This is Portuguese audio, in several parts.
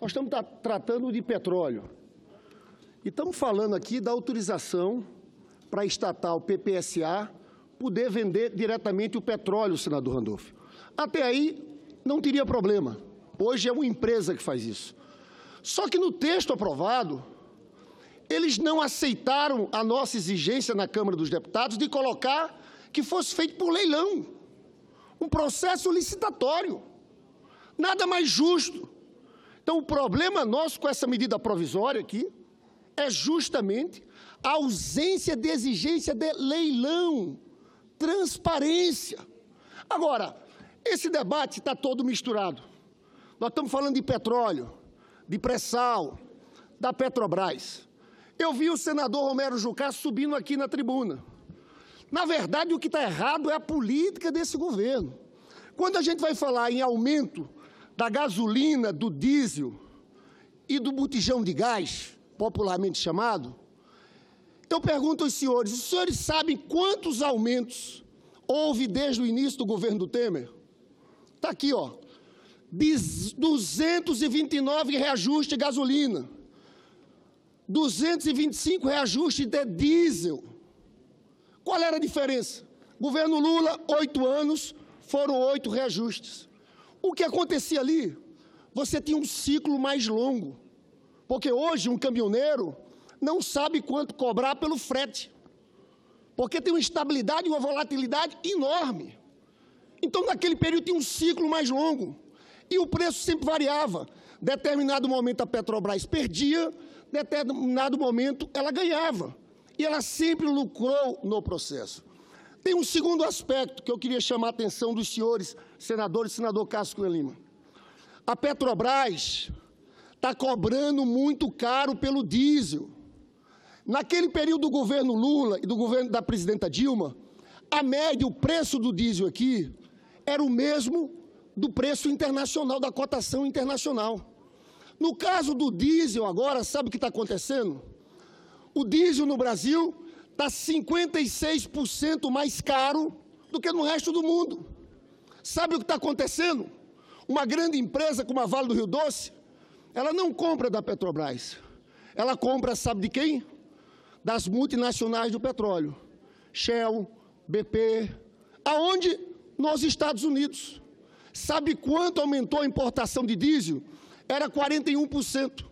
Nós estamos tratando de petróleo. E estamos falando aqui da autorização para a estatal PPSA poder vender diretamente o petróleo, senador Randolfo. Até aí, não teria problema. Hoje é uma empresa que faz isso. Só que no texto aprovado, eles não aceitaram a nossa exigência na Câmara dos Deputados de colocar que fosse feito por leilão, um processo licitatório. Nada mais justo. Então, o problema nosso com essa medida provisória aqui é justamente a ausência de exigência de leilão, transparência. Agora, esse debate está todo misturado. Nós estamos falando de petróleo, de pré-sal, da Petrobras. Eu vi o senador Romero Jucá subindo aqui na tribuna. Na verdade, o que está errado é a política desse governo. Quando a gente vai falar em aumento da gasolina, do diesel e do botijão de gás, popularmente chamado, eu pergunto aos senhores, os senhores sabem quantos aumentos houve desde o início do governo do Temer? Está aqui, ó, 229 reajustes de gasolina, 225 reajustes de diesel. Qual era a diferença? Governo Lula, 8 anos, foram 8 reajustes. O que acontecia ali? Você tinha um ciclo mais longo, porque hoje um caminhoneiro não sabe quanto cobrar pelo frete, porque tem uma instabilidade e uma volatilidade enorme. Então, naquele período tinha um ciclo mais longo e o preço sempre variava. Determinado momento a Petrobras perdia, determinado momento ela ganhava. E ela sempre lucrou no processo. Tem um segundo aspecto que eu queria chamar a atenção dos senhores senadores, senador Cássio Cunha Lima. A Petrobras está cobrando muito caro pelo diesel. Naquele período do governo Lula e do governo da presidenta Dilma, a média, o preço do diesel aqui era o mesmo do preço internacional, da cotação internacional. No caso do diesel agora, sabe o que está acontecendo? O diesel no Brasil está 56% mais caro do que no resto do mundo. Sabe o que está acontecendo? Uma grande empresa como a Vale do Rio Doce, ela não compra da Petrobras. Ela compra, sabe de quem? Das multinacionais do petróleo. Shell, BP. Aonde? Nos Estados Unidos. Sabe quanto aumentou a importação de diesel? Era 41%,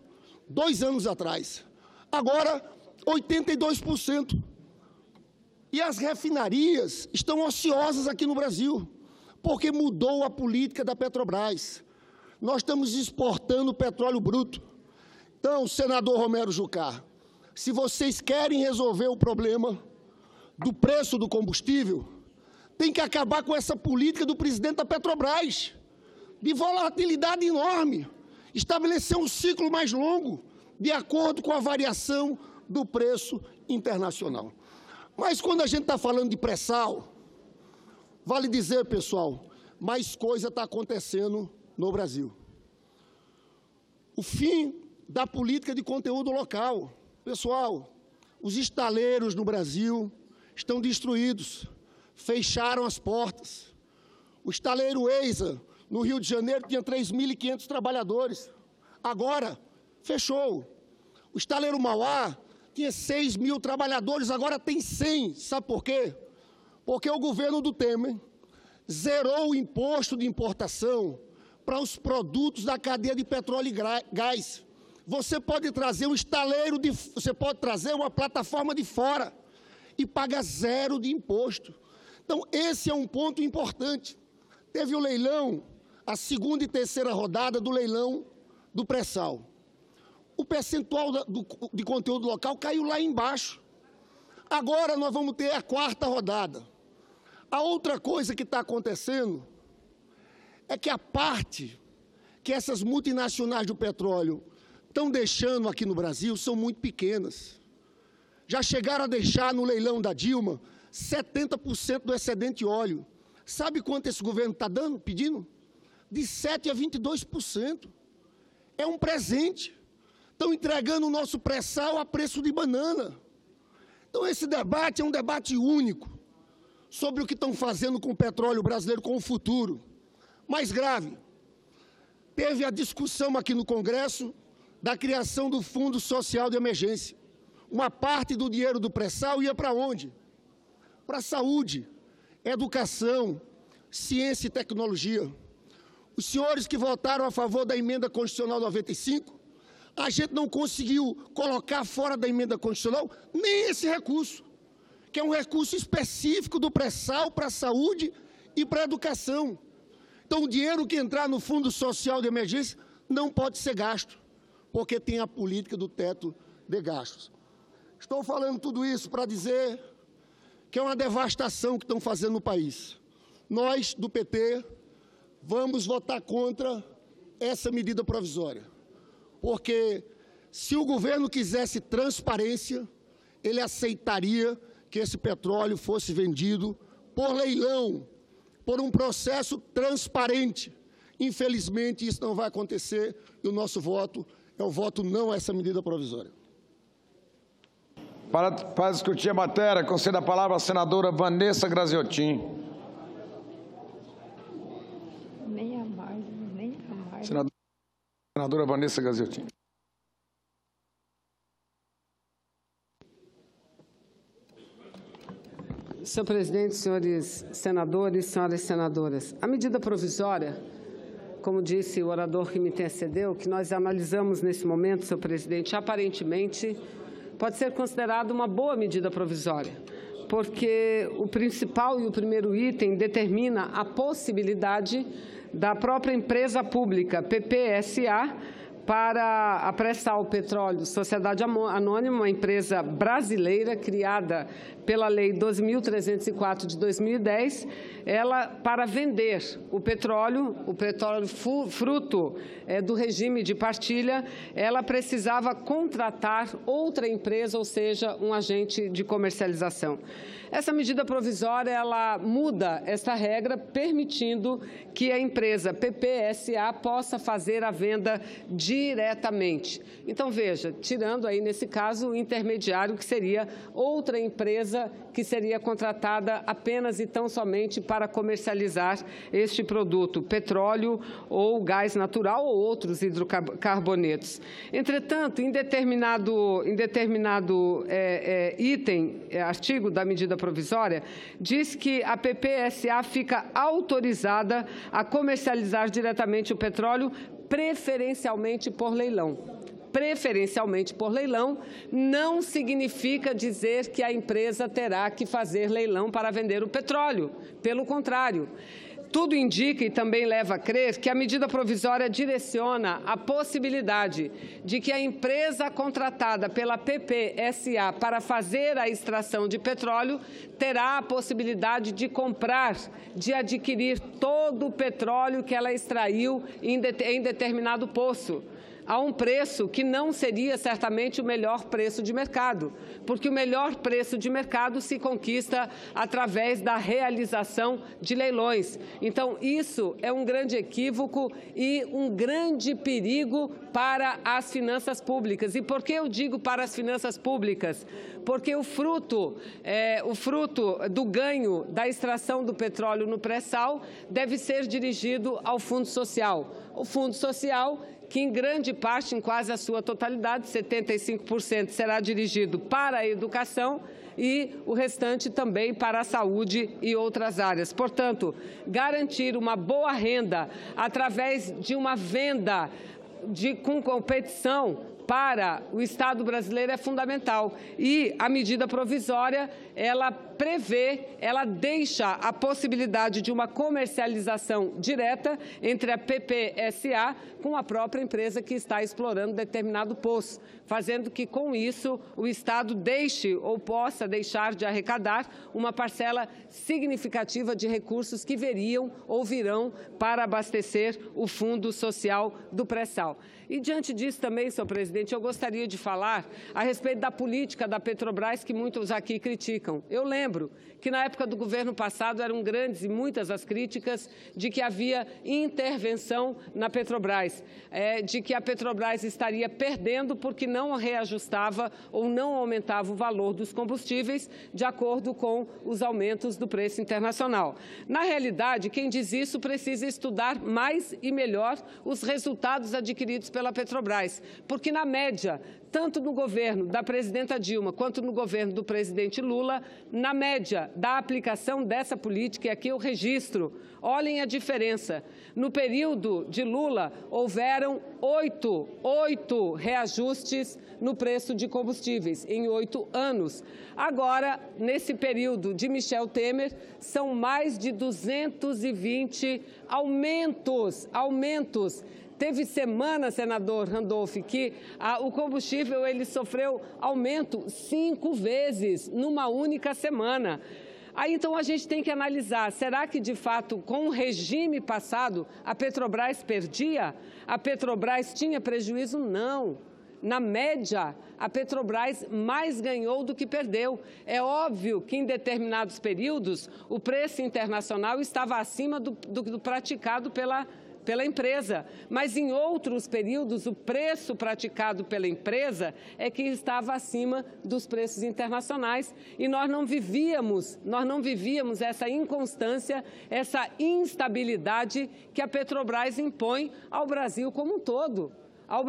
2 anos atrás. Agora, 82%. E as refinarias estão ociosas aqui no Brasil, porque mudou a política da Petrobras. Nós estamos exportando petróleo bruto. Então, senador Romero Jucá, se vocês querem resolver o problema do preço do combustível, tem que acabar com essa política do presidente da Petrobras, de volatilidade enorme, estabelecer um ciclo mais longo, de acordo com a variação do preço internacional. Mas quando a gente está falando de pré-sal, vale dizer, pessoal, mais coisa está acontecendo no Brasil. O fim da política de conteúdo local. Pessoal, os estaleiros no Brasil estão destruídos, fecharam as portas. O estaleiro Eisa, no Rio de Janeiro, tinha 3.500 trabalhadores. Agora, fechou. O estaleiro Mauá tinha 6.000 trabalhadores, agora tem 100. Sabe por quê? Porque o governo do Temer zerou o imposto de importação para os produtos da cadeia de petróleo e gás. Você pode trazer um estaleiro, você pode trazer uma plataforma de fora e paga 0 de imposto. Então, esse é um ponto importante. Teve o leilão, a segunda e terceira rodada do leilão do pré-sal. O percentual de conteúdo local caiu lá embaixo. Agora nós vamos ter a quarta rodada. A outra coisa que está acontecendo é que a parte que essas multinacionais do petróleo estão deixando aqui no Brasil são muito pequenas. Já chegaram a deixar no leilão da Dilma 70% do excedente óleo. Sabe quanto esse governo está dando, pedindo? De 7% a 22%. É um presente. Estão entregando o nosso pré-sal a preço de banana. Então, esse debate é um debate único sobre o que estão fazendo com o petróleo brasileiro, com o futuro. Mais grave, teve a discussão aqui no Congresso da criação do Fundo Social de Emergência. Uma parte do dinheiro do pré-sal ia para onde? Para saúde, educação, ciência e tecnologia. Os senhores que votaram a favor da emenda constitucional 95, a gente não conseguiu colocar fora da emenda constitucional nem esse recurso, que é um recurso específico do pré-sal para a saúde e para a educação. Então, o dinheiro que entrar no Fundo Social de Emergência não pode ser gasto, porque tem a política do teto de gastos. Estou falando tudo isso para dizer que é uma devastação que estão fazendo no país. Nós, do PT, vamos votar contra essa medida provisória, porque se o governo quisesse transparência, ele aceitaria que esse petróleo fosse vendido por leilão, por um processo transparente. Infelizmente, isso não vai acontecer e o nosso voto é o voto não a essa medida provisória. Para discutir a matéria, concedo a palavra à senadora Vanessa Graziotin. Senadora Vanessa Graziotin. Senhor presidente, senhores senadores, senhoras senadoras, a medida provisória, como disse o orador que me antecedeu, que nós analisamos nesse momento, senhor presidente, aparentemente pode ser considerada uma boa medida provisória, porque o principal e o primeiro item determina a possibilidade da própria empresa pública, PPSA, para a Pré-Sal Petróleo Sociedade Anônima, uma empresa brasileira criada pela Lei 12.304 de 2010, ela, para vender o petróleo fruto do regime de partilha, ela precisava contratar outra empresa, ou seja, um agente de comercialização. Essa medida provisória, ela muda essa regra, permitindo que a empresa PPSA possa fazer a venda diretamente. Então, veja, tirando aí, nesse caso, o intermediário, que seria outra empresa que seria contratada apenas e tão somente para comercializar este produto, petróleo ou gás natural ou outros hidrocarbonetos. Entretanto, em determinado item, artigo da medida provisória, diz que a PPSA fica autorizada a comercializar diretamente o petróleo, preferencialmente por leilão. Preferencialmente por leilão não significa dizer que a empresa terá que fazer leilão para vender o petróleo. Pelo contrário, tudo indica e também leva a crer que a medida provisória direciona a possibilidade de que a empresa contratada pela PPSA para fazer a extração de petróleo terá a possibilidade de comprar, de adquirir todo o petróleo que ela extraiu em determinado poço, a um preço que não seria certamente o melhor preço de mercado, porque o melhor preço de mercado se conquista através da realização de leilões. Então, isso é um grande equívoco e um grande perigo para as finanças públicas. E por que eu digo para as finanças públicas? Porque o fruto do ganho da extração do petróleo no pré-sal deve ser dirigido ao Fundo Social. O Fundo Social, que em grande parte, em quase a sua totalidade, 75%, será dirigido para a educação e o restante também para a saúde e outras áreas. Portanto, garantir uma boa renda através de uma venda com competição para o Estado brasileiro é fundamental. E a medida provisória, ela deixa a possibilidade de uma comercialização direta entre a PPSA com a própria empresa que está explorando determinado poço, fazendo que, com isso, o Estado deixe ou possa deixar de arrecadar uma parcela significativa de recursos que veriam ou virão para abastecer o Fundo Social do pré-sal. E, diante disso também, senhor presidente, eu gostaria de falar a respeito da política da Petrobras que muitos aqui criticam. Eu lembro lembro que na época do governo passado eram grandes e muitas as críticas de que havia intervenção na Petrobras, de que a Petrobras estaria perdendo porque não reajustava ou não aumentava o valor dos combustíveis de acordo com os aumentos do preço internacional. Na realidade, quem diz isso precisa estudar mais e melhor os resultados adquiridos pela Petrobras, porque na média, tanto no governo da presidenta Dilma quanto no governo do presidente Lula, na média da aplicação dessa política, e aqui eu registro, olhem a diferença. No período de Lula, houveram 8 reajustes no preço de combustíveis, em 8 anos. Agora, nesse período de Michel Temer, são mais de 220 aumentos. Teve semana, senador Randolph, que o combustível ele sofreu aumento 5 vezes numa única semana. Aí, então, a gente tem que analisar, será que, de fato, com o regime passado, a Petrobras perdia? A Petrobras tinha prejuízo? Não. Na média, a Petrobras mais ganhou do que perdeu. É óbvio que, em determinados períodos, o preço internacional estava acima do praticado pela empresa, mas em outros períodos o preço praticado pela empresa é que estava acima dos preços internacionais e nós não vivíamos essa inconstância, essa instabilidade que a Petrobras impõe ao Brasil como um todo. Ao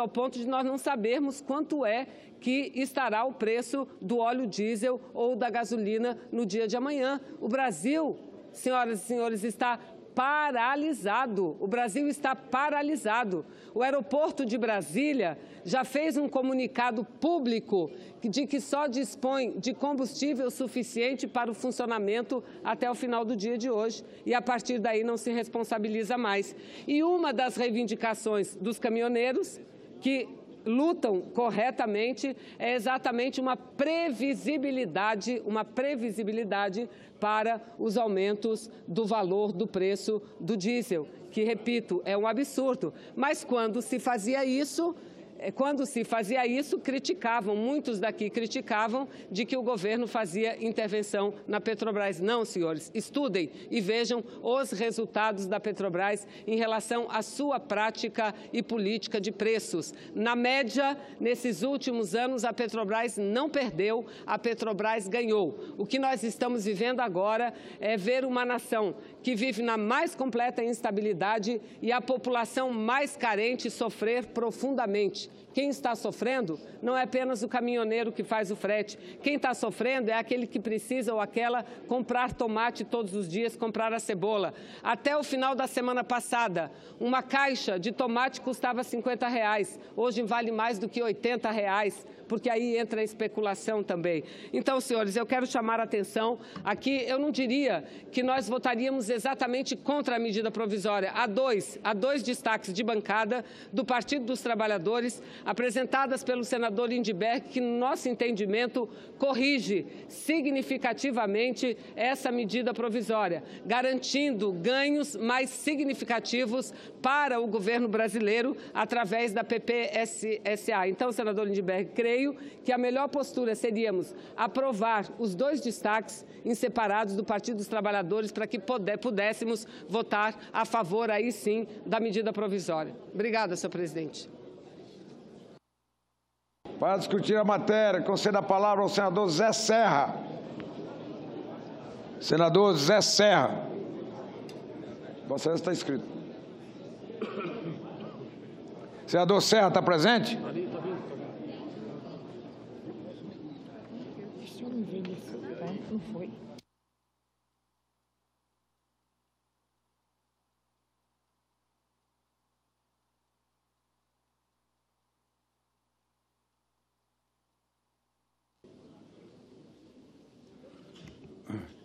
ponto de nós não sabermos quanto é que estará o preço do óleo diesel ou da gasolina no dia de amanhã. O Brasil, senhoras e senhores, está paralisado. O Brasil está paralisado. O aeroporto de Brasília já fez um comunicado público de que só dispõe de combustível suficiente para o funcionamento até o final do dia de hoje e, a partir daí, não se responsabiliza mais. E uma das reivindicações dos caminhoneiros que lutam corretamente é exatamente uma previsibilidade para os aumentos do valor do preço do diesel, que, repito, é um absurdo. Mas quando se fazia isso, muitos daqui criticavam de que o governo fazia intervenção na Petrobras. Não, senhores, estudem e vejam os resultados da Petrobras em relação à sua prática e política de preços. Na média, nesses últimos anos, a Petrobras não perdeu, a Petrobras ganhou. O que nós estamos vivendo agora é ver uma nação que vive na mais completa instabilidade e a população mais carente sofrer profundamente. Quem está sofrendo não é apenas o caminhoneiro que faz o frete. Quem está sofrendo é aquele que precisa ou aquela comprar tomate todos os dias, comprar a cebola. Até o final da semana passada, uma caixa de tomate custava R$50. Hoje vale mais do que R$80, porque aí entra a especulação também. Então, senhores, eu quero chamar a atenção. Aqui eu não diria que nós votaríamos exatamente contra a medida provisória. Há dois destaques de bancada do Partido dos Trabalhadores, apresentadas pelo senador Lindbergh, que, no nosso entendimento, corrige significativamente essa medida provisória, garantindo ganhos mais significativos para o governo brasileiro através da PPSA. Então, senador Lindbergh, creio que a melhor postura seríamos aprovar os dois destaques em separados do Partido dos Trabalhadores para que pudéssemos votar a favor, aí sim, da medida provisória. Obrigada, senhor presidente. Para discutir a matéria, concedo a palavra ao senador Zé Serra. Senador Zé Serra. Vossa Excelência está inscrito. Senador Serra, está presente? Não foi.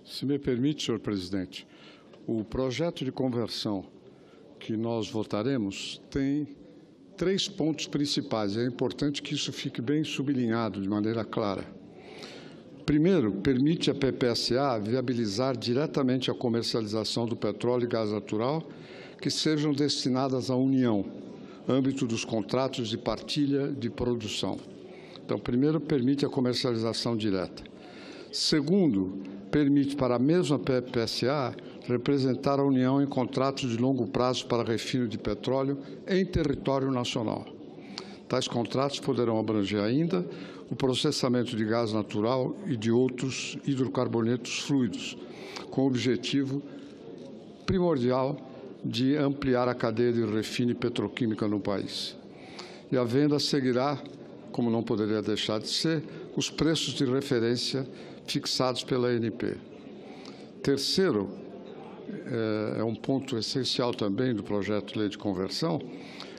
Se me permite, senhor presidente, o projeto de conversão que nós votaremos tem 3 pontos principais. É importante que isso fique bem sublinhado de maneira clara. Primeiro, permite a PPSA viabilizar diretamente a comercialização do petróleo e gás natural que sejam destinadas à União, âmbito dos contratos de partilha de produção. Então, primeiro, permite a comercialização direta. Segundo, permite para a mesma PPSA representar a União em contratos de longo prazo para refino de petróleo em território nacional. Tais contratos poderão abranger ainda o processamento de gás natural e de outros hidrocarbonetos fluidos, com o objetivo primordial de ampliar a cadeia de refino petroquímica no país. E a venda seguirá, como não poderia deixar de ser, os preços de referência fixados pela ANP. Terceiro, é um ponto essencial também do projeto de lei de conversão,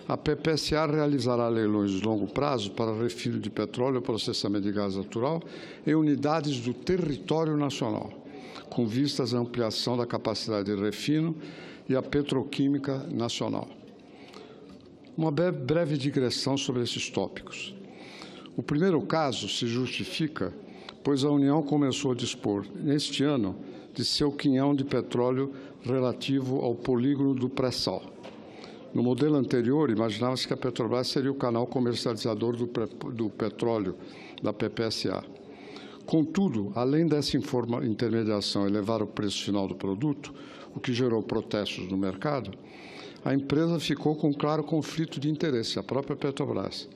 a PPSA realizará leilões de longo prazo para refino de petróleo e processamento de gás natural em unidades do território nacional, com vistas à ampliação da capacidade de refino e a petroquímica nacional. Uma breve digressão sobre esses tópicos. O primeiro caso se justifica, pois a União começou a dispor, neste ano, de seu quinhão de petróleo relativo ao polígono do pré-sal. No modelo anterior, imaginava-se que a Petrobras seria o canal comercializador do petróleo da PPSA. Contudo, além dessa intermediação elevar o preço final do produto, o que gerou protestos no mercado, a empresa ficou com um claro conflito de interesse, a própria Petrobras.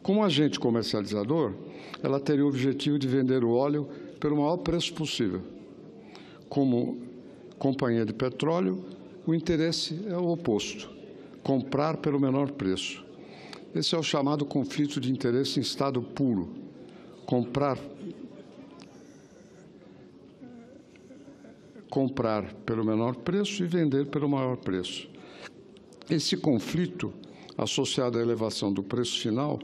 Como agente comercializador, ela teria o objetivo de vender o óleo pelo maior preço possível. Como companhia de petróleo, o interesse é o oposto: comprar pelo menor preço. Esse é o chamado conflito de interesse em estado puro. Comprar pelo menor preço e vender pelo maior preço. Esse conflito, associado à elevação do preço final,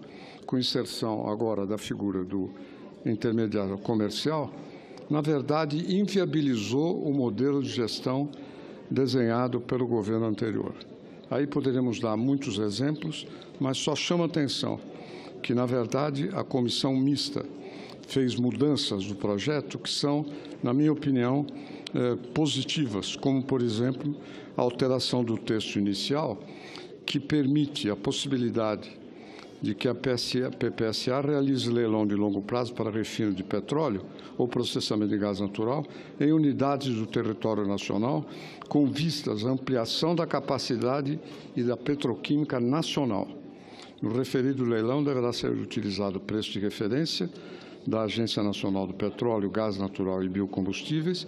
com inserção agora da figura do intermediário comercial, na verdade, inviabilizou o modelo de gestão desenhado pelo governo anterior. Aí poderíamos dar muitos exemplos, mas só chama atenção que, na verdade, a comissão mista fez mudanças no projeto que são, na minha opinião, positivas, como, por exemplo, a alteração do texto inicial, que permite a possibilidade de que a PPSA realize leilão de longo prazo para refino de petróleo ou processamento de gás natural em unidades do território nacional, com vistas à ampliação da capacidade e da petroquímica nacional. No referido leilão, deverá ser utilizado o preço de referência da Agência Nacional do Petróleo, Gás Natural e Biocombustíveis,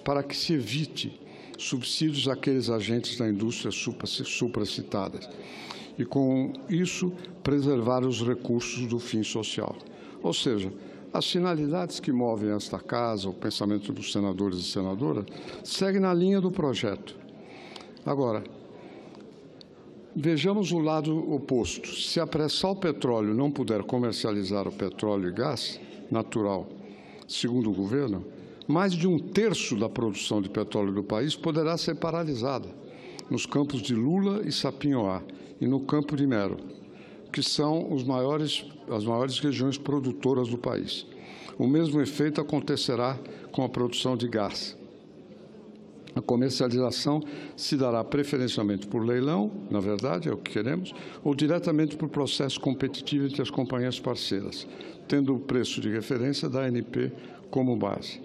para que se evite subsídios àqueles agentes da indústria supracitadas e, com isso, preservar os recursos do fim social. Ou seja, as finalidades que movem esta Casa, o pensamento dos senadores e senadoras, seguem na linha do projeto. Agora, vejamos o lado oposto. Se a Pré-Sal Petróleo não puder comercializar o petróleo e gás natural, segundo o governo, mais de 1/3 da produção de petróleo do país poderá ser paralisada nos campos de Lula e Sapinhoá e no Campo de Mero, que são as maiores regiões produtoras do país. O mesmo efeito acontecerá com a produção de gás. A comercialização se dará preferencialmente por leilão, na verdade, é o que queremos, ou diretamente por processo competitivo entre as companhias parceiras, tendo o preço de referência da ANP como base.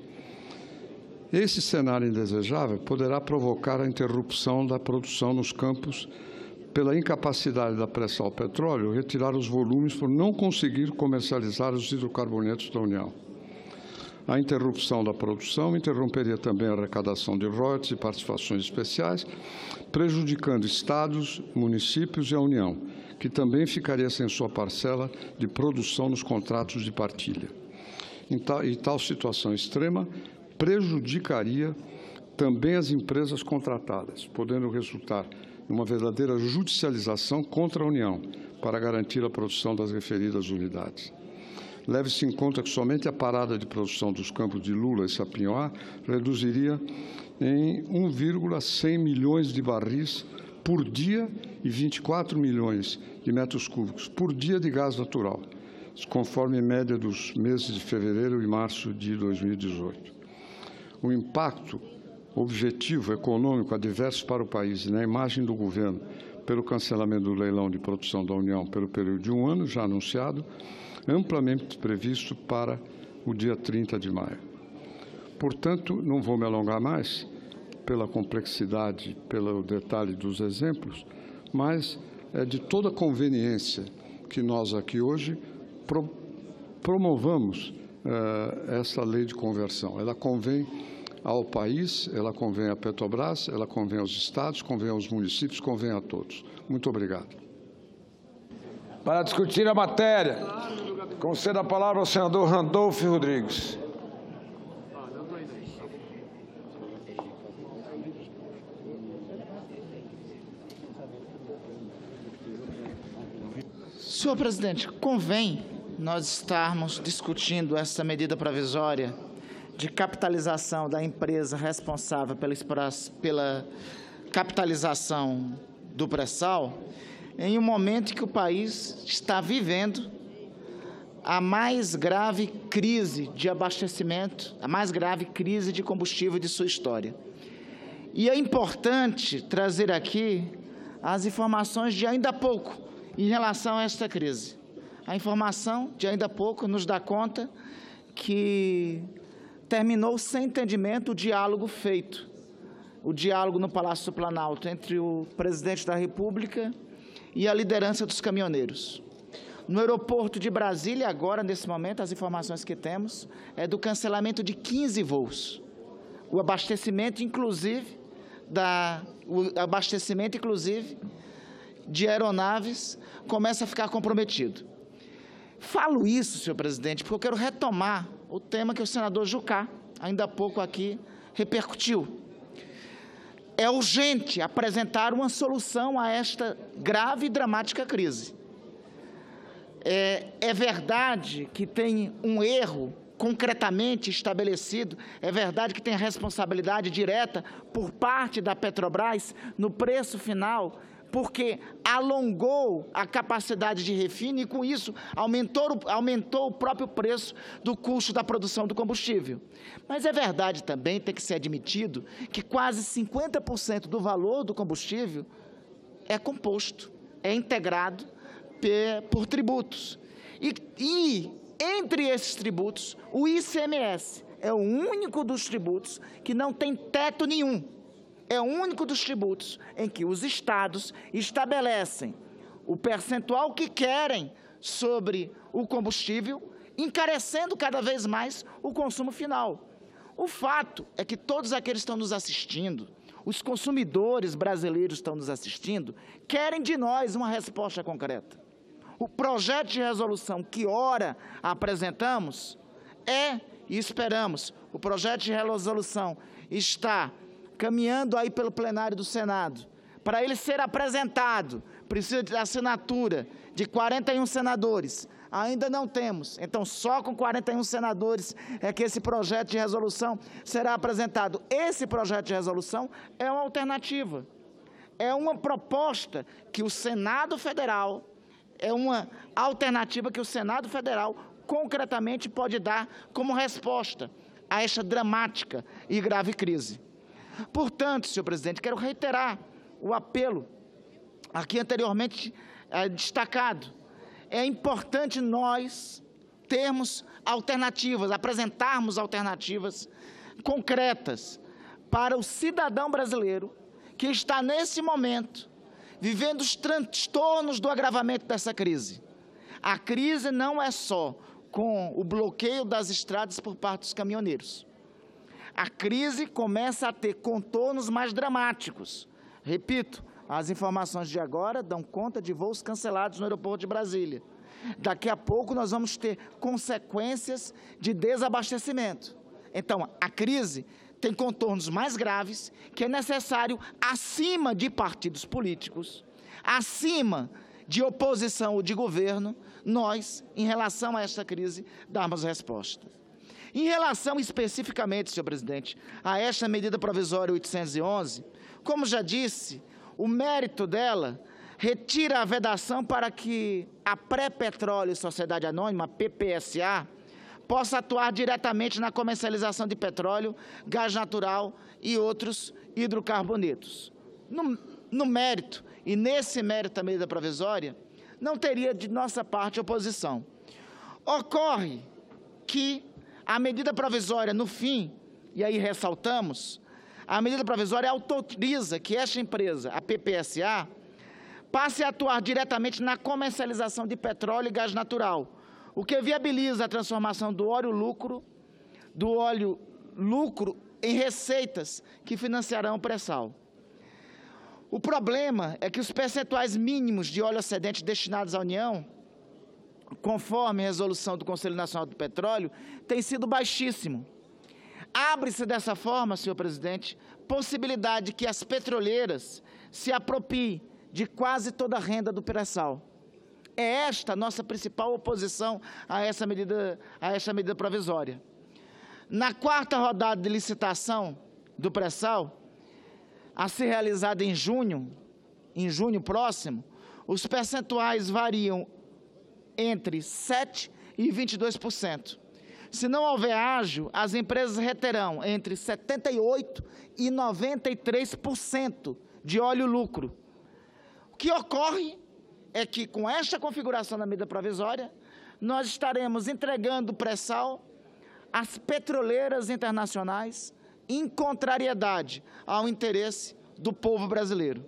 Esse cenário indesejável poderá provocar a interrupção da produção nos campos pela incapacidade da Pré-Sal Petróleo retirar os volumes por não conseguir comercializar os hidrocarbonetos da União. A interrupção da produção interromperia também a arrecadação de royalties e participações especiais, prejudicando estados, municípios e a União, que também ficaria sem sua parcela de produção nos contratos de partilha. E tal situação extrema prejudicaria também as empresas contratadas, podendo resultar numa verdadeira judicialização contra a União para garantir a produção das referidas unidades. Leve-se em conta que somente a parada de produção dos campos de Lula e Sapinhoá reduziria em 1,100 milhões de barris por dia e 24 milhões de metros cúbicos por dia de gás natural, conforme a média dos meses de fevereiro e março de 2018. O impacto objetivo econômico adverso para o país e na imagem do governo pelo cancelamento do leilão de produção da União pelo período de 1 ano, já anunciado, amplamente previsto para o dia 30 de maio. Portanto, não vou me alongar mais, pela complexidade, pelo detalhe dos exemplos, mas é de toda conveniência que nós aqui hoje promovamos essa lei de conversão. Ela convém ao país, ela convém à Petrobras, ela convém aos estados, convém aos municípios, convém a todos. Muito obrigado. Para discutir a matéria, concedo a palavra ao senador Randolfo Rodrigues. Senhor presidente, convém nós estarmos discutindo essa medida provisória de capitalização da empresa responsável pela capitalização do pré-sal em um momento que o país está vivendo a mais grave crise de abastecimento, a mais grave crise de combustível de sua história. E é importante trazer aqui as informações de ainda há pouco em relação a esta crise. A informação de ainda há pouco nos dá conta que terminou sem entendimento o diálogo feito, o diálogo no Palácio do Planalto entre o presidente da República e a liderança dos caminhoneiros. No aeroporto de Brasília, agora, nesse momento, as informações que temos é do cancelamento de 15 voos. O abastecimento, inclusive, de aeronaves começa a ficar comprometido. Falo isso, senhor presidente, porque eu quero retomar o tema que o senador Jucá, ainda há pouco aqui, repercutiu. É urgente apresentar uma solução a esta grave e dramática crise. É verdade que tem um erro concretamente estabelecido, é verdade que tem responsabilidade direta por parte da Petrobras no preço final, porque alongou a capacidade de refino e, com isso, aumentou o próprio preço do custo da produção do combustível. Mas é verdade também, tem que ser admitido, que quase 50% do valor do combustível é composto, é integrado por tributos. E entre esses tributos, o ICMS é o único dos tributos que não tem teto nenhum. É o único dos tributos em que os estados estabelecem o percentual que querem sobre o combustível, encarecendo cada vez mais o consumo final. O fato é que todos aqueles que estão nos assistindo, os consumidores brasileiros estão nos assistindo, querem de nós uma resposta concreta. O projeto de resolução que ora apresentamos e esperamos, o projeto de resolução está caminhando aí pelo plenário do Senado. Para ele ser apresentado, precisa de assinatura de 41 senadores. Ainda não temos. Então, só com 41 senadores é que esse projeto de resolução será apresentado. Esse projeto de resolução é uma alternativa. É uma proposta que o Senado Federal, é uma alternativa que o Senado Federal concretamente pode dar como resposta a esta dramática e grave crise. Portanto, senhor presidente, quero reiterar o apelo aqui anteriormente destacado. É importante nós termos alternativas, apresentarmos alternativas concretas para o cidadão brasileiro que está, nesse momento, vivendo os transtornos do agravamento dessa crise. A crise não é só com o bloqueio das estradas por parte dos caminhoneiros. A crise começa a ter contornos mais dramáticos. Repito, as informações de agora dão conta de voos cancelados no aeroporto de Brasília. Daqui a pouco nós vamos ter consequências de desabastecimento. Então, a crise tem contornos mais graves que é necessário, acima de partidos políticos, acima de oposição ou de governo, nós, em relação a esta crise, darmos resposta. Em relação especificamente, senhor presidente, a esta medida provisória 811, como já disse, o mérito dela retira a vedação para que a Pré-Petróleo Sociedade Anônima, PPSA, possa atuar diretamente na comercialização de petróleo, gás natural e outros hidrocarbonetos. No mérito, e nesse mérito da medida provisória, não teria de nossa parte oposição. Ocorre que a medida provisória, no fim, e aí ressaltamos, a medida provisória autoriza que esta empresa, a PPSA, passe a atuar diretamente na comercialização de petróleo e gás natural, o que viabiliza a transformação do óleo lucro em receitas que financiarão o pré-sal. O problema é que os percentuais mínimos de óleo excedente destinados à União, conforme a resolução do Conselho Nacional do Petróleo, tem sido baixíssimo. Abre-se dessa forma, senhor presidente, possibilidade de que as petroleiras se apropriem de quase toda a renda do pré-sal. É esta a nossa principal oposição a essa medida provisória. Na quarta rodada de licitação do pré-sal, a ser realizada em junho próximo, os percentuais variam entre 7% e 22%. Se não houver ágio, as empresas reterão entre 78% e 93% de óleo lucro. O que ocorre é que, com esta configuração da medida provisória, nós estaremos entregando o pré-sal às petroleiras internacionais em contrariedade ao interesse do povo brasileiro.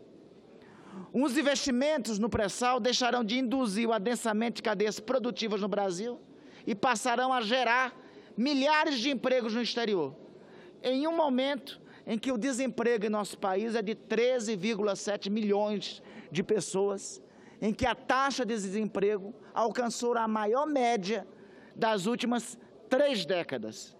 Os investimentos no pré-sal deixarão de induzir o adensamento de cadeias produtivas no Brasil e passarão a gerar milhares de empregos no exterior, em um momento em que o desemprego em nosso país é de 13,7 milhões de pessoas, em que a taxa de desemprego alcançou a maior média das últimas 3 décadas.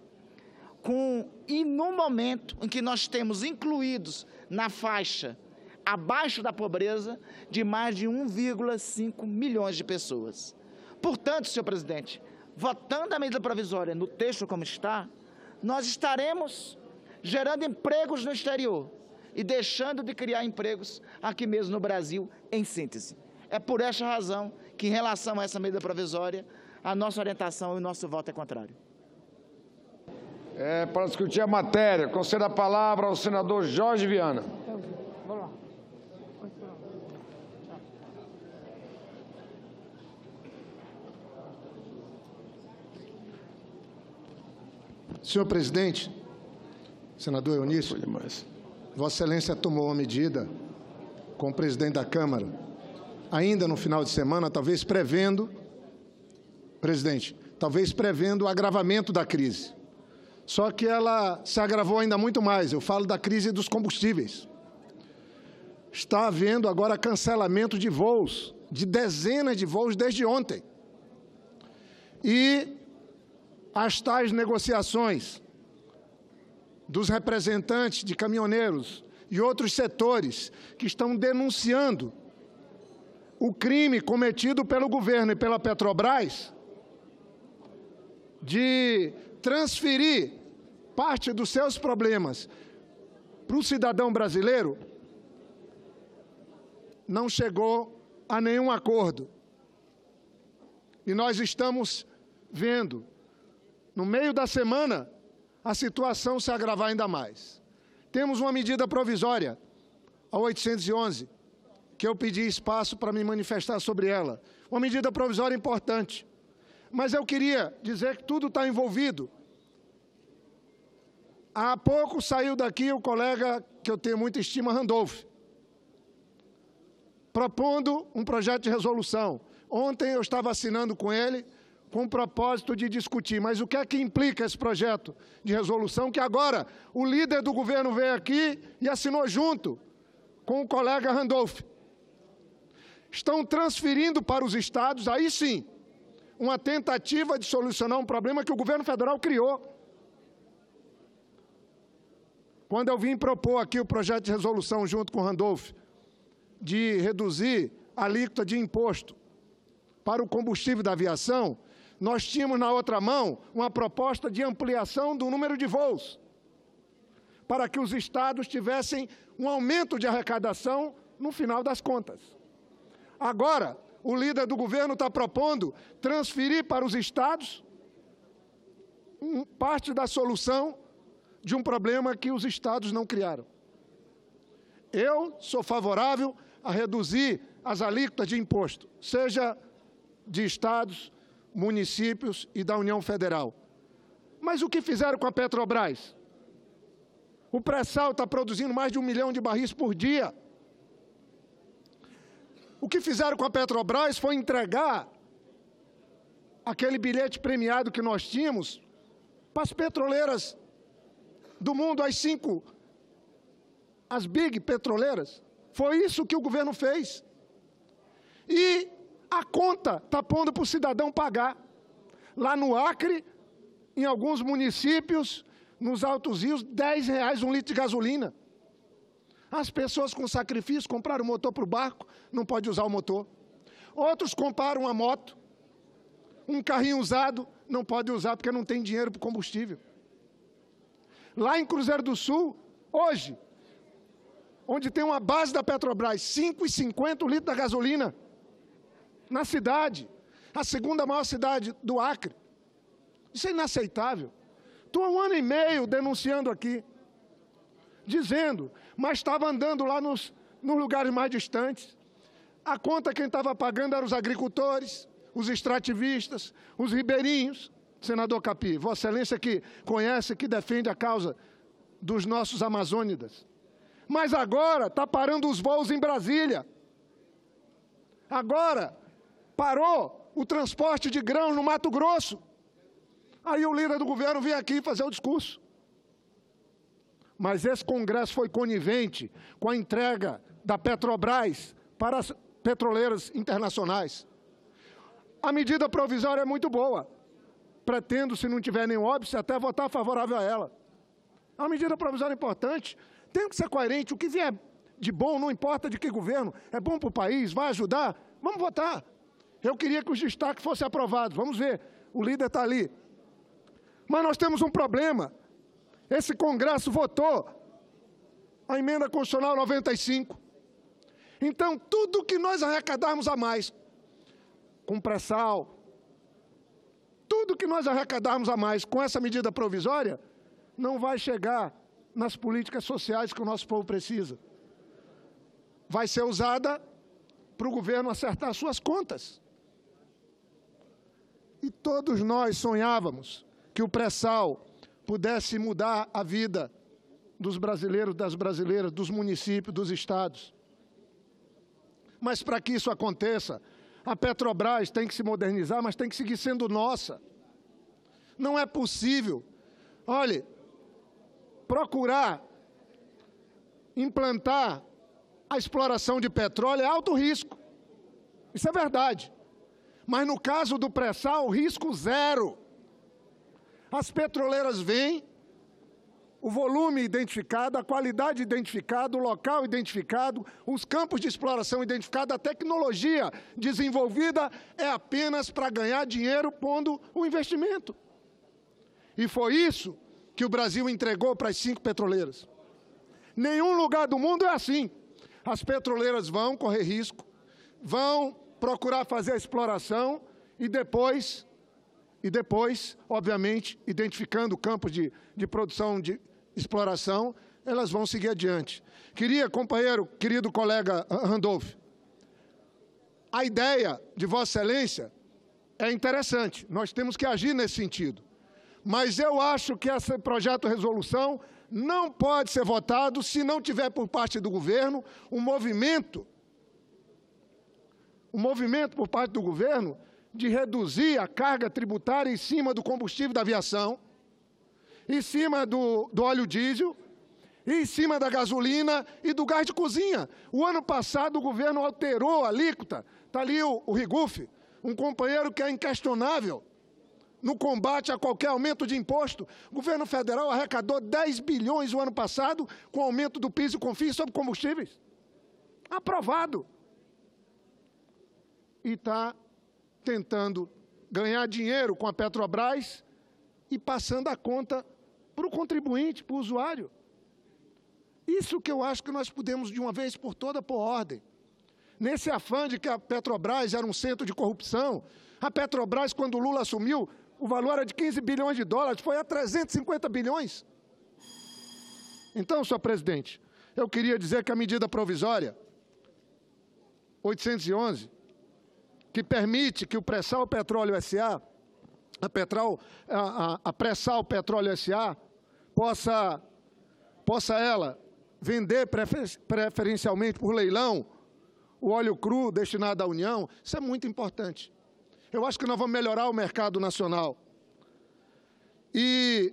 E no momento em que nós temos incluídos na faixa abaixo da pobreza de mais de 1,5 milhões de pessoas. Portanto, senhor presidente, votando a medida provisória no texto como está, nós estaremos gerando empregos no exterior e deixando de criar empregos aqui mesmo no Brasil, em síntese. É por esta razão que, em relação a essa medida provisória, a nossa orientação e o nosso voto é contrário. Para discutir a matéria, concedo a palavra ao senador Jorge Viana. Vamos lá. Senhor presidente, senador Eunício, Vossa Excelência tomou uma medida com o presidente da Câmara, ainda no final de semana, talvez prevendo o agravamento da crise. Só que ela se agravou ainda muito mais. Eu falo da crise dos combustíveis. Está havendo agora cancelamento de voos, de dezenas de voos desde ontem. E as tais negociações dos representantes de caminhoneiros e outros setores que estão denunciando o crime cometido pelo governo e pela Petrobras de transferir parte dos seus problemas para o cidadão brasileiro, não chegou a nenhum acordo. E nós estamos vendo, no meio da semana, a situação se agravar ainda mais. Temos uma medida provisória, a 811, que eu pedi espaço para me manifestar sobre ela. Uma medida provisória importante. Mas eu queria dizer que tudo está envolvido. Há pouco saiu daqui o colega que eu tenho muita estima, Randolph, propondo um projeto de resolução. Ontem eu estava assinando com ele, com o propósito de discutir. Mas o que é que implica esse projeto de resolução? Que agora o líder do governo veio aqui e assinou junto com o colega Randolph. Estão transferindo para os estados, aí sim, uma tentativa de solucionar um problema que o governo federal criou. Quando eu vim propor aqui o projeto de resolução junto com o Randolph, de reduzir a alíquota de imposto para o combustível da aviação, nós tínhamos na outra mão uma proposta de ampliação do número de voos, para que os estados tivessem um aumento de arrecadação no final das contas. Agora, o líder do governo está propondo transferir para os estados parte da solução de um problema que os estados não criaram. Eu sou favorável a reduzir as alíquotas de imposto, seja de estados, municípios e da União Federal. Mas o que fizeram com a Petrobras? O pré-sal está produzindo mais de 1 milhão de barris por dia. O que fizeram com a Petrobras foi entregar aquele bilhete premiado que nós tínhamos para as petroleiras do mundo, as big petroleiras. Foi isso que o governo fez. E a conta está pondo para o cidadão pagar. Lá no Acre, em alguns municípios, nos Altos Rios, R$10 um litro de gasolina. As pessoas com sacrifício compraram o motor para o barco, não pode usar o motor. Outros compraram uma moto, um carrinho usado, não pode usar porque não tem dinheiro para o combustível. Lá em Cruzeiro do Sul, hoje, onde tem uma base da Petrobras, R$5,50 o litro da gasolina, na cidade, a segunda maior cidade do Acre. Isso é inaceitável. Estou há 1 ano e meio denunciando aqui, dizendo, mas estava andando lá nos lugares mais distantes. A conta quem estava pagando eram os agricultores, os extrativistas, os ribeirinhos. Senador Capi, Vossa Excelência que conhece, que defende a causa dos nossos amazônidas. Mas agora está parando os voos em Brasília. Agora parou o transporte de grãos no Mato Grosso. Aí o líder do governo vem aqui fazer o discurso. Mas esse Congresso foi conivente com a entrega da Petrobras para as petroleiras internacionais. A medida provisória é muito boa. Pretendo, se não tiver nenhum óbice, até votar favorável a ela. É uma medida provisória importante. Tem que ser coerente. O que vier de bom, não importa de que governo, é bom para o país, vai ajudar, vamos votar. Eu queria que os destaques fossem aprovados. Vamos ver. O líder está ali. Mas nós temos um problema. Esse Congresso votou a emenda constitucional 95. Então, tudo que nós arrecadarmos a mais, com pré-sal, tudo que nós arrecadarmos a mais com essa medida provisória, não vai chegar nas políticas sociais que o nosso povo precisa. Vai ser usada para o governo acertar suas contas. E todos nós sonhávamos que o pré-sal pudesse mudar a vida dos brasileiros, das brasileiras, dos municípios, dos estados. Mas para que isso aconteça, a Petrobras tem que se modernizar, mas tem que seguir sendo nossa. Não é possível, olhe, procurar implantar a exploração de petróleo é alto risco. Isso é verdade. Mas no caso do pré-sal, risco zero. As petroleiras vêm, o volume identificado, a qualidade identificada, o local identificado, os campos de exploração identificados, a tecnologia desenvolvida é apenas para ganhar dinheiro pondo o investimento. E foi isso que o Brasil entregou para as 5 petroleiras. Nenhum lugar do mundo é assim. As petroleiras vão correr risco, vão procurar fazer a exploração e depois, obviamente, identificando campos de produção, de exploração, elas vão seguir adiante. Querido colega Randolph, a ideia de Vossa Excelência é interessante, nós temos que agir nesse sentido. Mas eu acho que esse projeto de resolução não pode ser votado se não tiver por parte do governo um movimento por parte do governo de reduzir a carga tributária em cima do combustível da aviação, em cima do óleo diesel, em cima da gasolina e do gás de cozinha. O ano passado o governo alterou a alíquota. Está ali o Rigufe, um companheiro que é inquestionável no combate a qualquer aumento de imposto. O governo federal arrecadou 10 bilhões o ano passado com o aumento do PIS e COFINS sobre combustíveis. Aprovado. E está tentando ganhar dinheiro com a Petrobras e passando a conta para o contribuinte, para o usuário. Isso que eu acho que nós podemos, de uma vez por todas, pôr ordem. Nesse afã de que a Petrobras era um centro de corrupção, a Petrobras, quando o Lula assumiu, o valor era de 15 bilhões de dólares, foi a 350 bilhões. Então, senhor presidente, eu queria dizer que a medida provisória 811, que permite que o Pré-Sal Petróleo S.A., a Pré-Sal Petróleo S.A., possa possa ela vender preferencialmente por leilão o óleo cru destinado à União, isso é muito importante. Eu acho que nós vamos melhorar o mercado nacional. E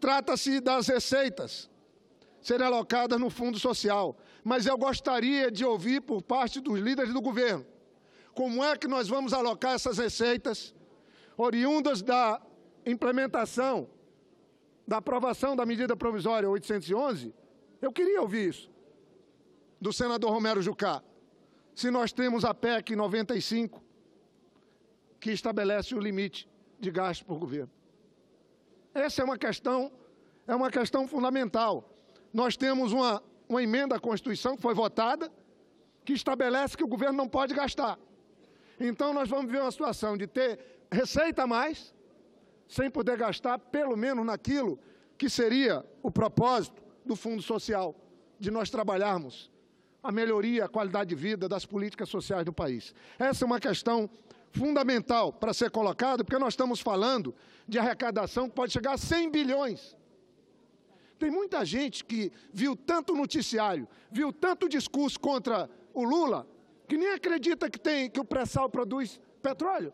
trata-se das receitas serem alocadas no Fundo Social. Mas eu gostaria de ouvir por parte dos líderes do governo como é que nós vamos alocar essas receitas oriundas da implementação, da aprovação da medida provisória 811. Eu queria ouvir isso do senador Romero Jucá. Se nós temos a PEC 95, que estabelece o limite de gasto por governo. Essa é uma questão fundamental. Nós temos uma emenda à Constituição que foi votada, que estabelece que o governo não pode gastar. Então, nós vamos ver uma situação de ter receita a mais, sem poder gastar, pelo menos naquilo que seria o propósito do Fundo Social, de nós trabalharmos a melhoria, a qualidade de vida das políticas sociais do país. Essa é uma questão fundamental para ser colocada, porque nós estamos falando de arrecadação que pode chegar a 100 bilhões. Tem muita gente que viu tanto noticiário, viu tanto discurso contra o Lula, que nem acredita que o pré-sal produz petróleo.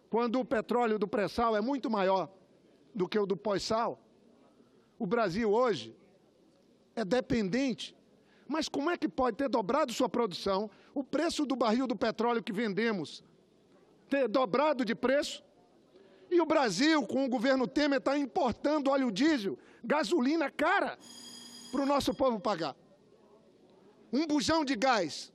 Quando o petróleo do pré-sal é muito maior do que o do pós-sal, o Brasil hoje é dependente. Mas como é que pode ter dobrado sua produção, o preço do barril do petróleo que vendemos ter dobrado de preço? E o Brasil, com o governo Temer, está importando óleo diesel, gasolina cara, para o nosso povo pagar. Um bujão de gás,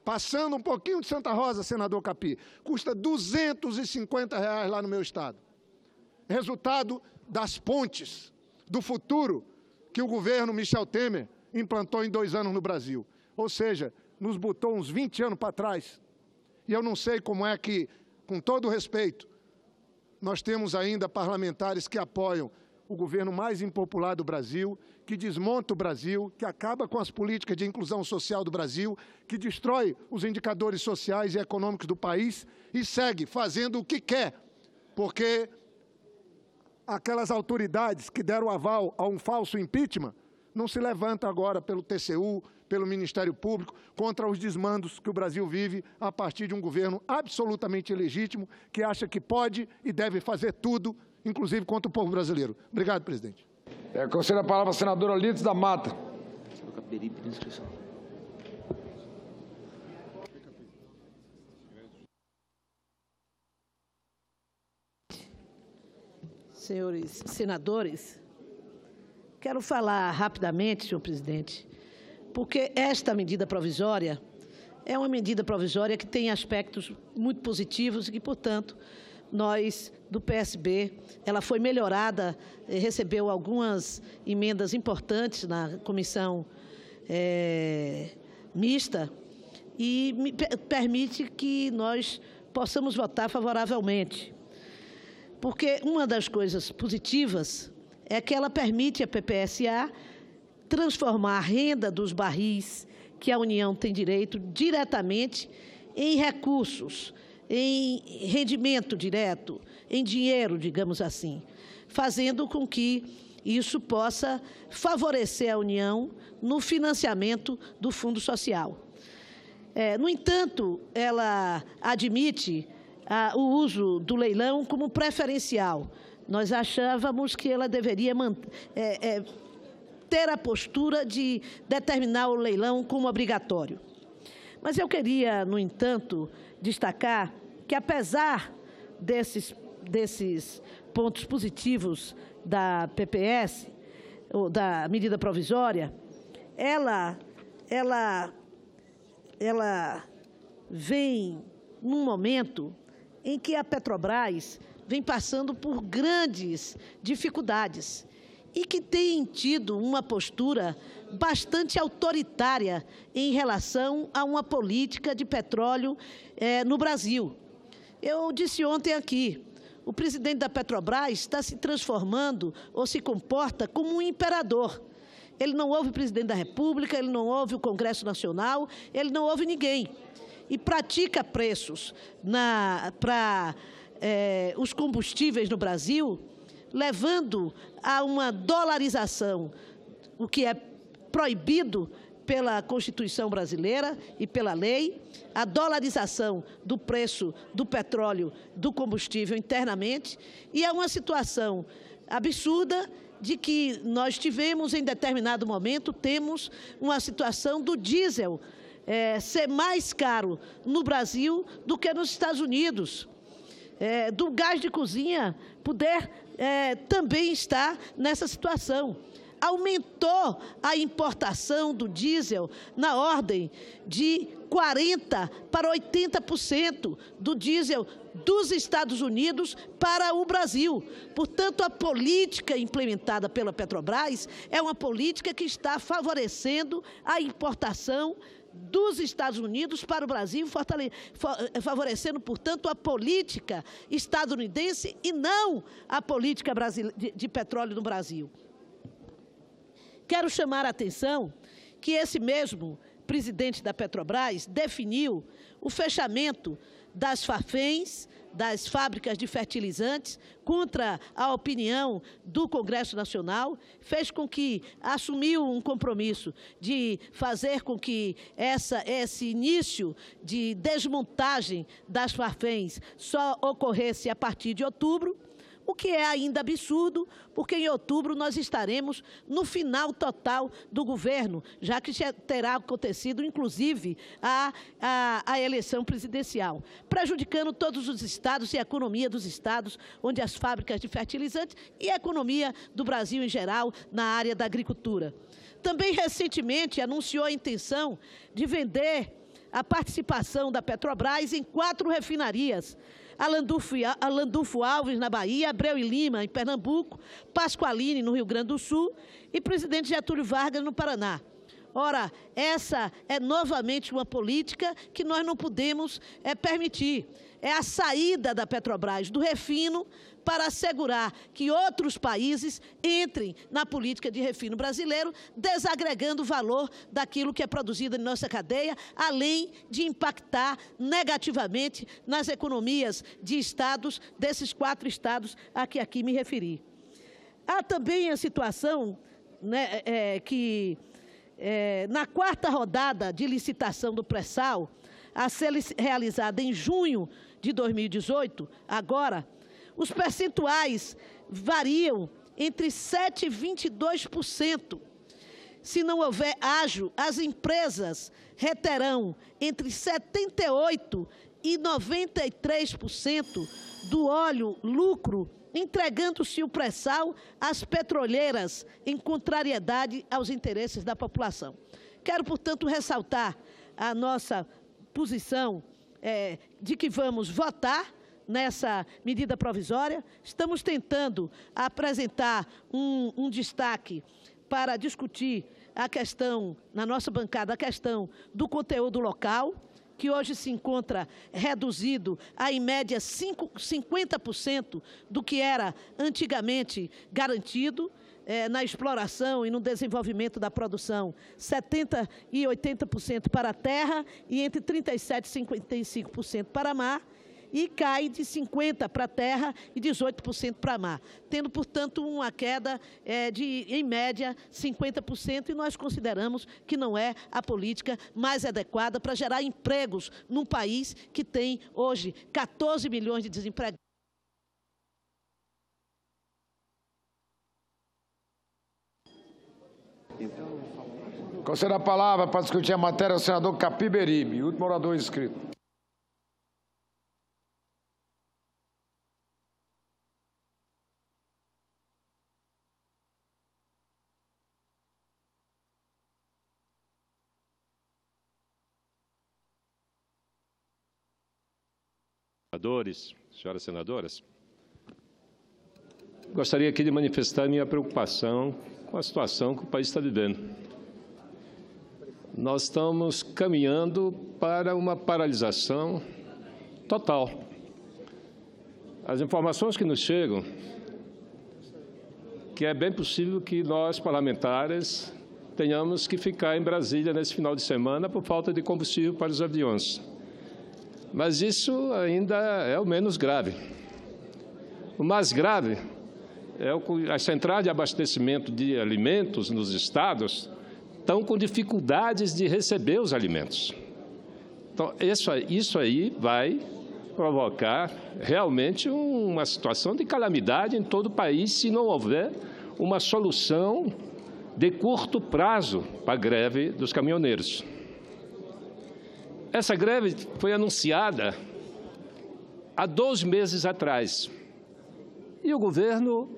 passando um pouquinho de Santa Rosa, senador Capi, custa R$250 lá no meu estado. Resultado das pontes do futuro que o governo Michel Temer implantou em 2 anos no Brasil. Ou seja, nos botou uns 20 anos para trás. E eu não sei como é que, com todo o respeito, nós temos ainda parlamentares que apoiam o governo mais impopular do Brasil, que desmonta o Brasil, que acaba com as políticas de inclusão social do Brasil, que destrói os indicadores sociais e econômicos do país e segue fazendo o que quer, porque aquelas autoridades que deram aval a um falso impeachment não se levantam agora pelo TCU, pelo Ministério Público, contra os desmandos que o Brasil vive a partir de um governo absolutamente ilegítimo, que acha que pode e deve fazer tudo, inclusive contra o povo brasileiro. Obrigado, presidente. Concedo a palavra à senadora Lides da Mata. Senhores senadores, quero falar rapidamente, senhor presidente, porque esta medida provisória é uma medida provisória que tem aspectos muito positivos e que, portanto, nós, do PSB, ela foi melhorada, recebeu algumas emendas importantes na comissão mista e permite que nós possamos votar favoravelmente. Porque uma das coisas positivas é que ela permite à PPSA transformar a renda dos barris que a União tem direito diretamente em recursos, em rendimento direto, em dinheiro, digamos assim, fazendo com que isso possa favorecer a União no financiamento do Fundo Social. No entanto, ela admite o uso do leilão como preferencial. Nós achávamos que ela deveria ter a postura de determinar o leilão como obrigatório. Mas eu queria, no entanto, destacar que, apesar desses pontos positivos da PPS, ou da medida provisória, ela vem num momento em que a Petrobras vem passando por grandes dificuldades e que tem tido uma postura bastante autoritária em relação a uma política de petróleo no Brasil. Eu disse ontem aqui, o presidente da Petrobras está se transformando ou se comporta como um imperador. Ele não ouve o presidente da República, ele não ouve o Congresso Nacional, ele não ouve ninguém. E pratica preços para os combustíveis no Brasil levando a uma dolarização, o que é proibido pela Constituição brasileira e pela lei, a dolarização do preço do petróleo, do combustível internamente, e é uma situação absurda de que nós tivemos, em determinado momento, temos uma situação do diesel ser mais caro no Brasil do que nos Estados Unidos, do gás de cozinha poder também estar nessa situação. Aumentou a importação do diesel na ordem de 40% para 80% do diesel dos Estados Unidos para o Brasil. Portanto, a política implementada pela Petrobras é uma política que está favorecendo a importação dos Estados Unidos para o Brasil, favorecendo, portanto, a política estadunidense e não a política de petróleo no Brasil. Quero chamar a atenção que esse mesmo presidente da Petrobras definiu o fechamento das Fafens, das fábricas de fertilizantes, contra a opinião do Congresso Nacional, fez com que assumiu um compromisso de fazer com que esse início de desmontagem das Fafens só ocorresse a partir de outubro, o que é ainda absurdo, porque em outubro nós estaremos no final total do governo, já que já terá acontecido, inclusive, a eleição presidencial, prejudicando todos os estados e a economia dos estados, onde as fábricas de fertilizantes e a economia do Brasil em geral na área da agricultura. Também, recentemente, anunciou a intenção de vender a participação da Petrobras em 4 refinarias, Landulfo Alves, na Bahia, Abreu e Lima, em Pernambuco, Pasqualini, no Rio Grande do Sul, e Presidente Getúlio Vargas, no Paraná. Ora, essa é novamente uma política que nós não podemos permitir. É a saída da Petrobras do refino para assegurar que outros países entrem na política de refino brasileiro, desagregando o valor daquilo que é produzido em nossa cadeia, além de impactar negativamente nas economias de estados, desses 4 estados a que aqui me referi. Há também a situação, né, na 4ª rodada de licitação do pré-sal, a ser realizada em junho de 2018, agora, os percentuais variam entre 7% e 22%. Se não houver ágio, as empresas reterão entre 78% e 93% do óleo lucro, entregando-se o pré-sal às petroleiras, em contrariedade aos interesses da população. Quero, portanto, ressaltar a nossa posição de que vamos votar nessa medida provisória. Estamos tentando apresentar um destaque para discutir a questão, na nossa bancada, a questão do conteúdo local, que hoje se encontra reduzido a, em média, 50% do que era antigamente garantido, na exploração e no desenvolvimento da produção, 70% e 80% para a terra e entre 37% e 55% para mar, e cai de 50% para a terra e 18% para a mar, tendo, portanto, uma queda de, em média, 50%, e nós consideramos que não é a política mais adequada para gerar empregos num país que tem, hoje, 14 milhões de desempregados. Conceda a palavra para discutir a matéria ao senador Capiberibe, último orador inscrito. Senadores, senhoras senadoras, gostaria aqui de manifestar minha preocupação com a situação que o país está vivendo. Nós estamos caminhando para uma paralisação total. As informações que nos chegam, que é bem possível que nós, parlamentares, tenhamos que ficar em Brasília nesse final de semana por falta de combustível para os aviões. Mas isso ainda é o menos grave. O mais grave As centrais de abastecimento de alimentos nos estados estão com dificuldades de receber os alimentos. Então, isso aí vai provocar realmente uma situação de calamidade em todo o país se não houver uma solução de curto prazo para a greve dos caminhoneiros. Essa greve foi anunciada há 2 meses atrás e o governo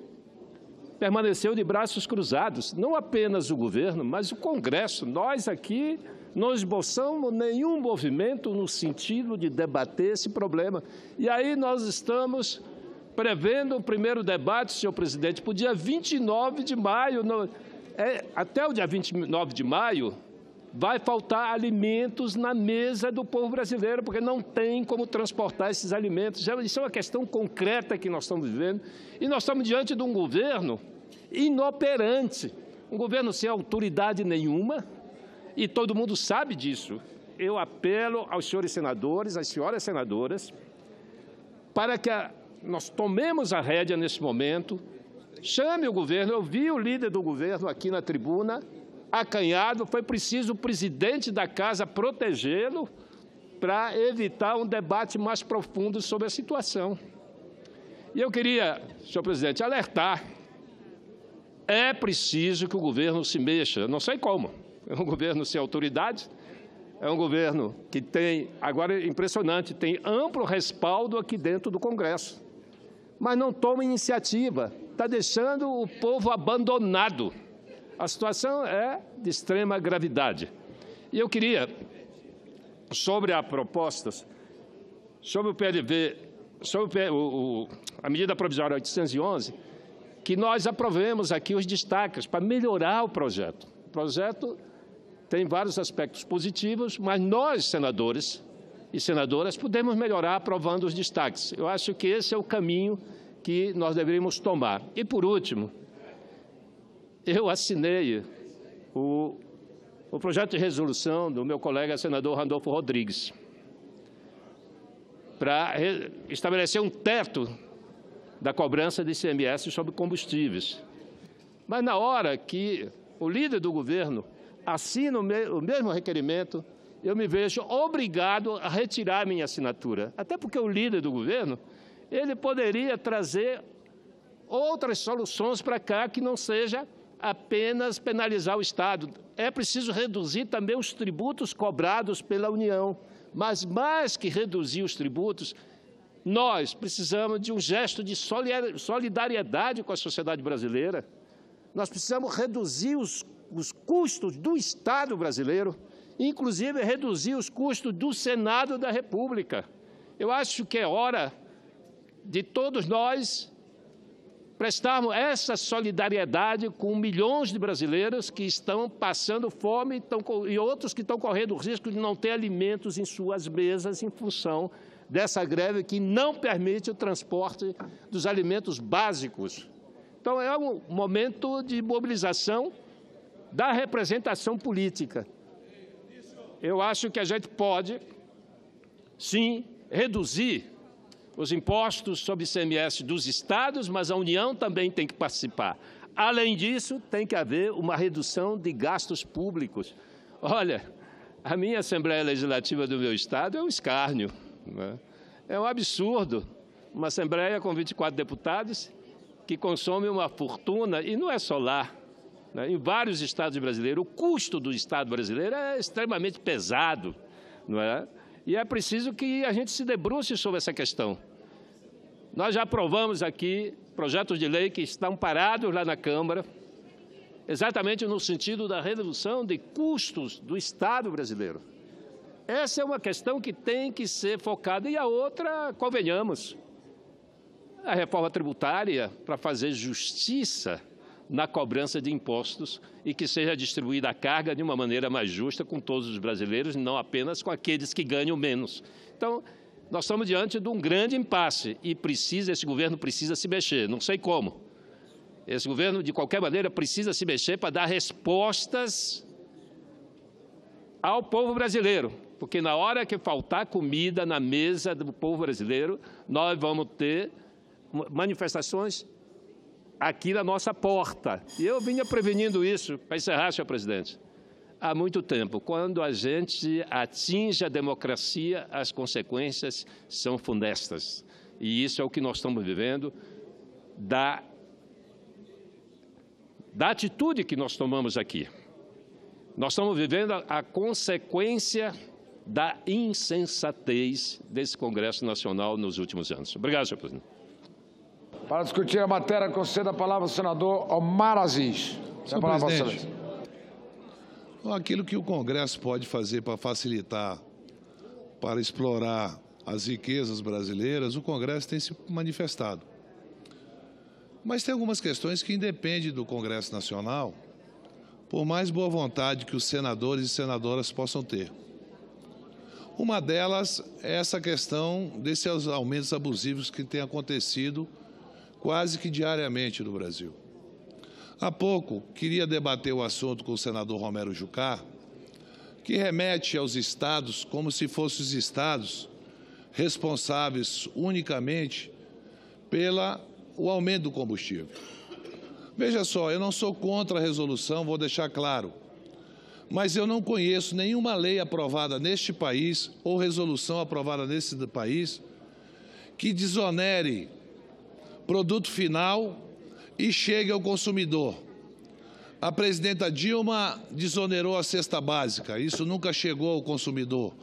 permaneceu de braços cruzados. Não apenas o governo, mas o Congresso. Nós aqui não esboçamos nenhum movimento no sentido de debater esse problema. E aí nós estamos prevendo o primeiro debate, senhor presidente, para o dia 29 de maio. Até o dia 29 de maio vai faltar alimentos na mesa do povo brasileiro, porque não tem como transportar esses alimentos. Isso é uma questão concreta que nós estamos vivendo. E nós estamos diante de um governo inoperante, um governo sem autoridade nenhuma, e todo mundo sabe disso. Eu apelo aos senhores senadores, às senhoras senadoras, para que nós tomemos a rédea nesse momento, chame o governo. Eu vi o líder do governo aqui na tribuna, acanhado, foi preciso o presidente da casa protegê-lo para evitar um debate mais profundo sobre a situação. E eu queria, senhor presidente, alertar, é preciso que o governo se mexa, não sei como, é um governo sem autoridade, é um governo que tem, agora é impressionante, tem amplo respaldo aqui dentro do Congresso, mas não toma iniciativa, está deixando o povo abandonado. A situação é de extrema gravidade. E eu queria, sobre a proposta, sobre o PLV, sobre a medida provisória 811, que nós aprovemos aqui os destaques para melhorar o projeto. O projeto tem vários aspectos positivos, mas nós, senadores e senadoras, podemos melhorar aprovando os destaques. Eu acho que esse é o caminho que nós deveríamos tomar. E, por último, eu assinei o projeto de resolução do meu colega senador Randolfo Rodrigues para estabelecer um teto da cobrança de ICMS sobre combustíveis. Mas, na hora que o líder do governo assina o mesmo requerimento, eu me vejo obrigado a retirar minha assinatura. Até porque o líder do governo, ele poderia trazer outras soluções para cá que não seja apenas penalizar o Estado. É preciso reduzir também os tributos cobrados pela União. Mas, mais que reduzir os tributos, nós precisamos de um gesto de solidariedade com a sociedade brasileira. Nós precisamos reduzir os custos do Estado brasileiro, inclusive reduzir os custos do Senado da República. Eu acho que é hora de todos nós prestarmos essa solidariedade com milhões de brasileiros que estão passando fome e outros que estão correndo o risco de não ter alimentos em suas mesas em função dessa greve que não permite o transporte dos alimentos básicos. Então, é um momento de mobilização da representação política. Eu acho que a gente pode, sim, reduzir os impostos sobre ICMS dos estados, mas a União também tem que participar. Além disso, tem que haver uma redução de gastos públicos. Olha, a minha Assembleia Legislativa do meu estado é um escárnio, né? É um absurdo. Uma Assembleia com 24 deputados que consome uma fortuna, e não é só lá, né? Em vários estados brasileiros, o custo do Estado brasileiro é extremamente pesado, não é? E é preciso que a gente se debruce sobre essa questão. Nós já aprovamos aqui projetos de lei que estão parados lá na Câmara, exatamente no sentido da redução de custos do Estado brasileiro. Essa é uma questão que tem que ser focada. E a outra, convenhamos, a reforma tributária para fazer justiça na cobrança de impostos e que seja distribuída a carga de uma maneira mais justa com todos os brasileiros, não apenas com aqueles que ganham menos. Então, nós estamos diante de um grande impasse e esse governo precisa se mexer, não sei como. Esse governo, de qualquer maneira, precisa se mexer para dar respostas ao povo brasileiro, porque na hora que faltar comida na mesa do povo brasileiro, nós vamos ter manifestações aqui na nossa porta. E eu vinha prevenindo isso, para encerrar, senhor presidente, há muito tempo. Quando a gente atinge a democracia, as consequências são funestas. E isso é o que nós estamos vivendo da atitude que nós tomamos aqui. Nós estamos vivendo a consequência da insensatez desse Congresso Nacional nos últimos anos. Obrigado, senhor presidente. Para discutir a matéria, conceda a palavra ao senador Omar Aziz. Senhor presidente, aquilo que o Congresso pode fazer para facilitar, para explorar as riquezas brasileiras, o Congresso tem se manifestado. Mas tem algumas questões que independem do Congresso Nacional, por mais boa vontade que os senadores e senadoras possam ter. Uma delas é essa questão desses aumentos abusivos que têm acontecido quase que diariamente no Brasil. Há pouco, queria debater o assunto com o senador Romero Jucá, que remete aos estados como se fossem os estados responsáveis unicamente pelo aumento do combustível. Veja só, eu não sou contra a resolução, vou deixar claro, mas eu não conheço nenhuma lei aprovada neste país ou resolução aprovada nesse país que desonere produto final e chegue ao consumidor. A presidenta Dilma desonerou a cesta básica, isso nunca chegou ao consumidor.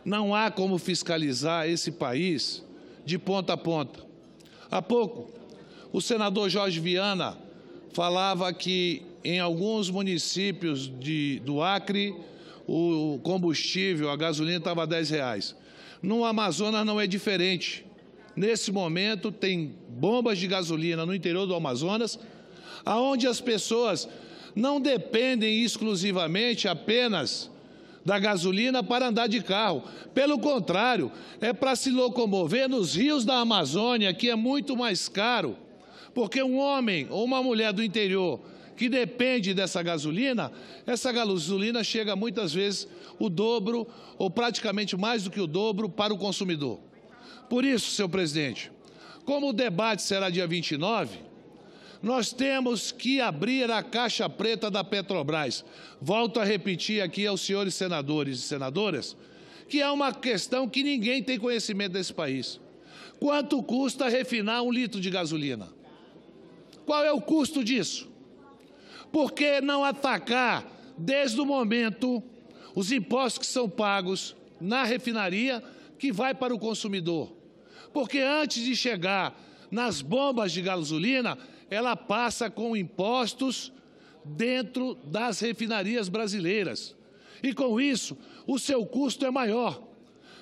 Não há como fiscalizar esse país de ponta a ponta. Há pouco, o senador Jorge Viana falava que em alguns municípios do Acre o combustível, a gasolina estava R$10. No Amazonas não é diferente. Nesse momento tem bombas de gasolina no interior do Amazonas, onde as pessoas não dependem exclusivamente apenas da gasolina para andar de carro. Pelo contrário, é para se locomover nos rios da Amazônia, que é muito mais caro, porque um homem ou uma mulher do interior que depende dessa gasolina, essa gasolina chega muitas vezes o dobro ou praticamente mais do que o dobro para o consumidor. Por isso, senhor presidente, como o debate será dia 29, nós temos que abrir a caixa preta da Petrobras. Volto a repetir aqui aos senhores senadores e senadoras que é uma questão que ninguém tem conhecimento desse país. Quanto custa refinar 1 litro de gasolina? Qual é o custo disso? Por que não atacar, desde o momento, os impostos que são pagos na refinaria que vai para o consumidor? Porque antes de chegar nas bombas de gasolina, ela passa com impostos dentro das refinarias brasileiras. E com isso, o seu custo é maior.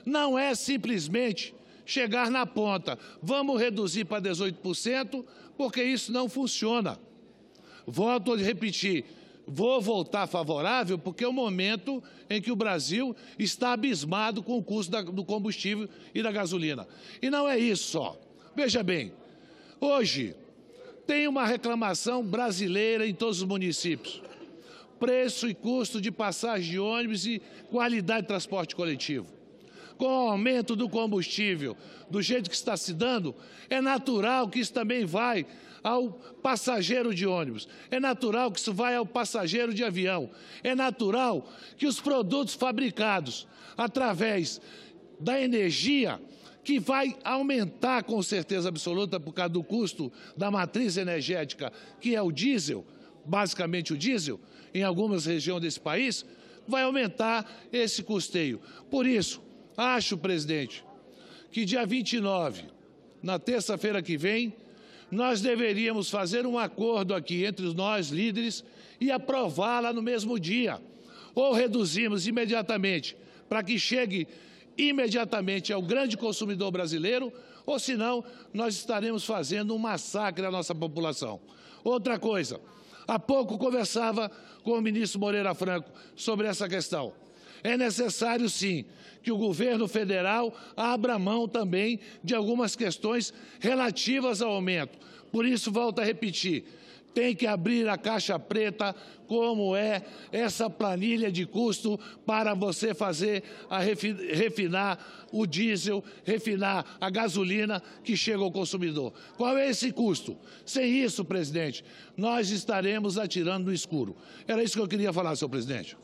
Não é simplesmente chegar na ponta, vamos reduzir para 18%, porque isso não funciona. Volto a repetir, vou voltar favorável porque é o momento em que o Brasil está abismado com o custo do combustível e da gasolina. E não é isso só. Veja bem, hoje tem uma reclamação brasileira em todos os municípios. Preço e custo de passagem de ônibus e qualidade de transporte coletivo. Com o aumento do combustível, do jeito que está se dando, é natural que isso também vai ao passageiro de ônibus. É natural que isso vai ao passageiro de avião. É natural que os produtos fabricados através da energia, que vai aumentar com certeza absoluta por causa do custo da matriz energética, que é o diesel, basicamente o diesel, em algumas regiões desse país, vai aumentar esse custeio. Por isso, acho, presidente, que dia 29, na terça-feira que vem, nós deveríamos fazer um acordo aqui entre nós, líderes, e aprová-la no mesmo dia. Ou reduzimos imediatamente, para que chegue imediatamente ao grande consumidor brasileiro, ou senão nós estaremos fazendo um massacre à nossa população. Outra coisa, há pouco conversava com o ministro Moreira Franco sobre essa questão. É necessário, sim, que o governo federal abra mão também de algumas questões relativas ao aumento. Por isso, volto a repetir, tem que abrir a caixa preta, como é essa planilha de custo para você fazer refinar o diesel, refinar a gasolina que chega ao consumidor. Qual é esse custo? Sem isso, presidente, nós estaremos atirando no escuro. Era isso que eu queria falar, senhor presidente.